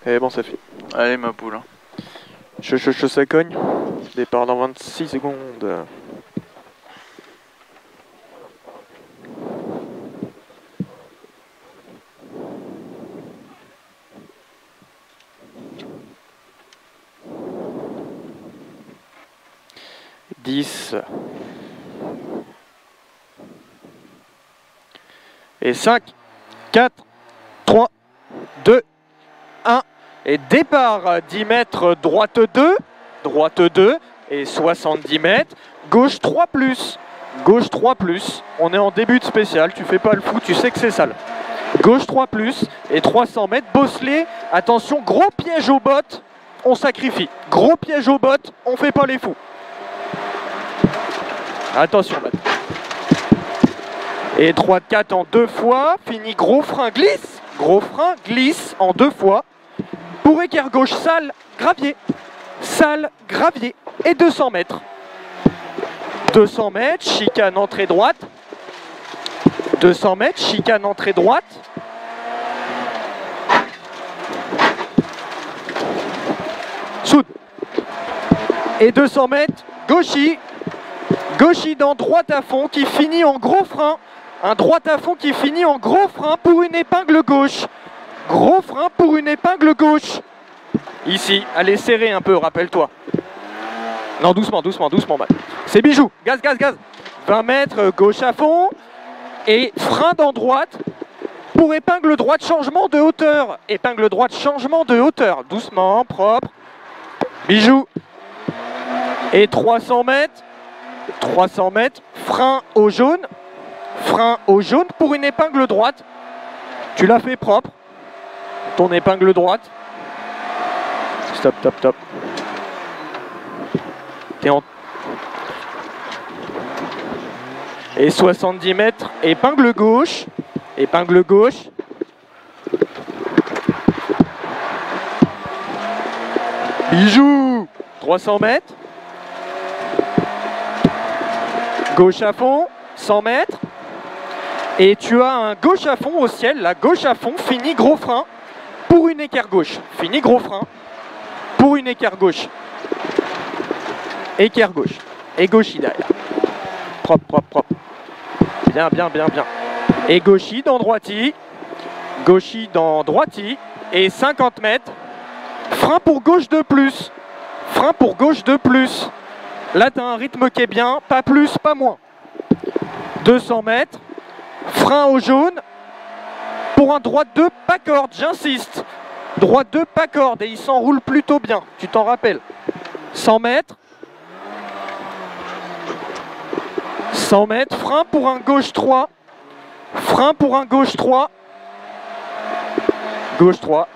Et bon, ça fait. Allez ma poule. Ça cogne. Départ dans 26 secondes. Et 5, 4, 3, 2, 1. Et départ, 10 mètres, droite 2, et 70 mètres, gauche 3 plus, gauche 3 plus. On est en début de spécial, tu fais pas le fou, tu sais que c'est sale. Gauche 3 plus, et 300 mètres, bosselet, attention, gros piège aux bottes, on sacrifie. Gros piège aux bottes, on fait pas les fous. Attention maintenant. Et droite 4 en 2 fois, fini gros frein glisse en 2 fois. Pour équerre gauche, salle, gravier, et 200 mètres. 200 mètres, chicane entrée droite. 200 mètres, chicane entrée droite. Soude. Et 200 mètres, gauchis dans droite à fond qui finit en gros frein. Un droite à fond qui finit en gros frein pour une épingle gauche. Gros frein pour une épingle gauche. Ici, allez serrer un peu, rappelle-toi. Non, doucement, Matt. C'est bijou, gaz. 20 mètres, gauche à fond. Et frein dans droite pour épingle droite, changement de hauteur. Épingle droite, changement de hauteur. Doucement, propre. Bijou. Et 300 mètres, frein au jaune pour une épingle droite. Tu l'as fait propre, ton épingle droite. Stop. T'es en... Et 70 mètres, épingle gauche. Bijou. 300 mètres. Gauche à fond, 100 mètres. Et tu as un gauche à fond au ciel. La gauche à fond, fini gros frein pour une équerre gauche. Fini gros frein pour une équerre gauche. Équerre gauche. Et gauchis derrière. Propre. Bien. Et gauchis dans droiti. Et 50 mètres. Frein pour gauche de plus. Là, tu as un rythme qui est bien. Pas plus, pas moins. 200 mètres. Frein au jaune. Pour un droite 2, pas corde, j'insiste. Droite 2, pas corde. Et il s'enroule plutôt bien. Tu t'en rappelles. 100 mètres. 100 mètres. Frein pour un gauche 3. Gauche 3.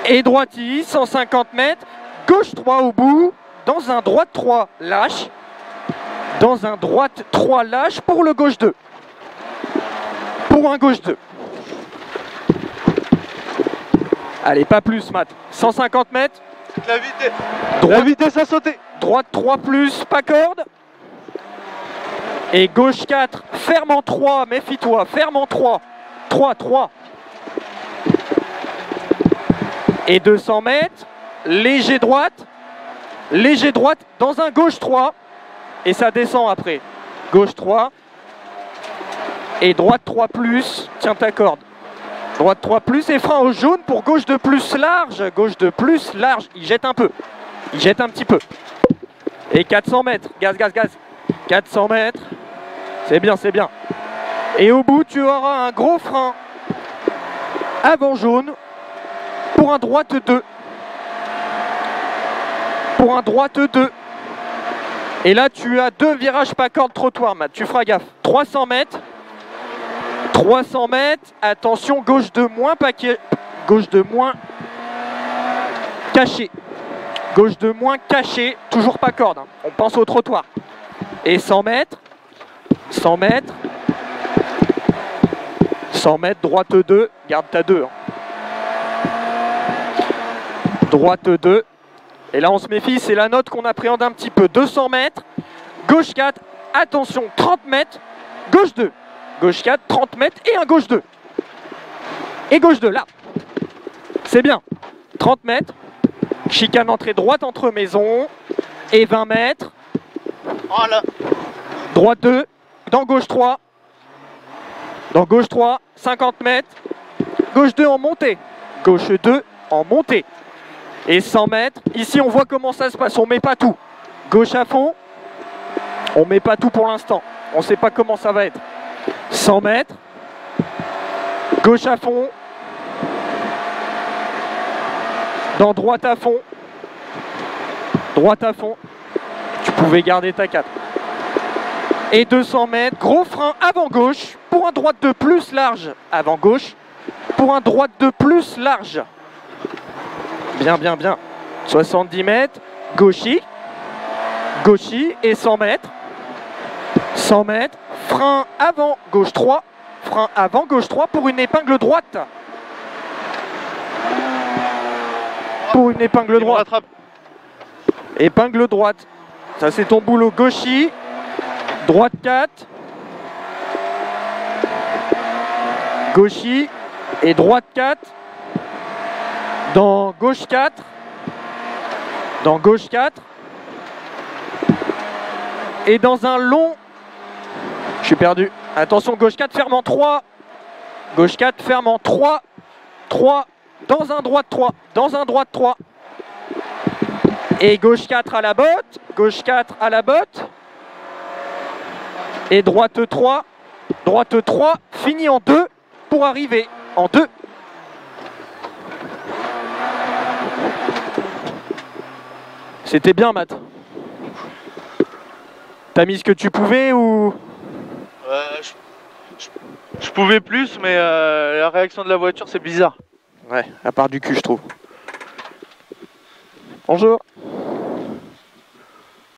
Et droiti, 150 mètres. Gauche 3 au bout. Dans un droite 3, lâche. Pour le gauche 2. Pour un gauche 2. Allez, pas plus, Matt. 150 mètres. La vitesse à sauter. Droite 3 plus, pas corde. Et gauche 4, ferme en 3, méfie-toi, ferme en 3. 3. Et 200 mètres, léger droite dans un gauche 3. Et ça descend après. Gauche 3. Et droite 3 plus, tiens ta corde. Droite 3 plus et frein au jaune pour gauche de plus large. Il jette un peu. Il jette un petit peu. Et 400 mètres, gaz. 400 mètres. C'est bien. Et au bout, tu auras un gros frein avant jaune pour un droite 2. Et là, tu as 2 virages pas corde trottoir, Matt. Tu feras gaffe. 300 mètres. Attention, gauche de moins caché. Toujours pas corde. Hein. On pense au trottoir. Et 100 mètres. 100 mètres, droite 2. Garde ta 2. Hein. Droite 2. Et là, on se méfie, c'est la note qu'on appréhende un petit peu. 200 mètres, gauche 4, attention, 30 mètres, gauche 2. Gauche 4, 30 mètres et un gauche 2. Et gauche 2, là. C'est bien. 30 mètres. Chicane entrée droite entre maison. Et 20 mètres. Oh là. Droite 2. Dans gauche 3. Dans gauche 3. 50 mètres. Gauche 2 en montée. Gauche 2 en montée. Et 100 mètres. Ici, on voit comment ça se passe. On met pas tout. Gauche à fond. On met pas tout pour l'instant. On ne sait pas comment ça va être. 100 mètres. Gauche à fond. Dans droite à fond. Droite à fond. Tu pouvais garder ta 4. Et 200 mètres. Gros frein avant gauche. Pour un droite de plus large. Avant gauche. Pour un droite de plus large. Bien, bien, bien. 70 mètres. Gauchy. Gauchy. Et 100 mètres. 100 mètres. Frein avant gauche 3. Frein avant gauche 3 pour une épingle droite. Pour une épingle droite. Épingle droite. Ça c'est ton boulot. Gauchy. Droite 4. Gauchy. Et droite 4. Dans gauche 4. Dans gauche 4. Et dans un long... Je suis perdu. Attention, gauche 4, ferme en 3. Gauche 4, ferme en 3. 3. Dans un droite 3. Dans un droite 3. Et gauche 4 à la botte. Gauche 4 à la botte. Et droite 3. Droite 3. Fini en 2 pour arriver en 2. C'était bien, Matt. T'as mis ce que tu pouvais ou... Je pouvais plus, mais la réaction de la voiture, c'est bizarre. Ouais, à part du cul, je trouve. Bonjour.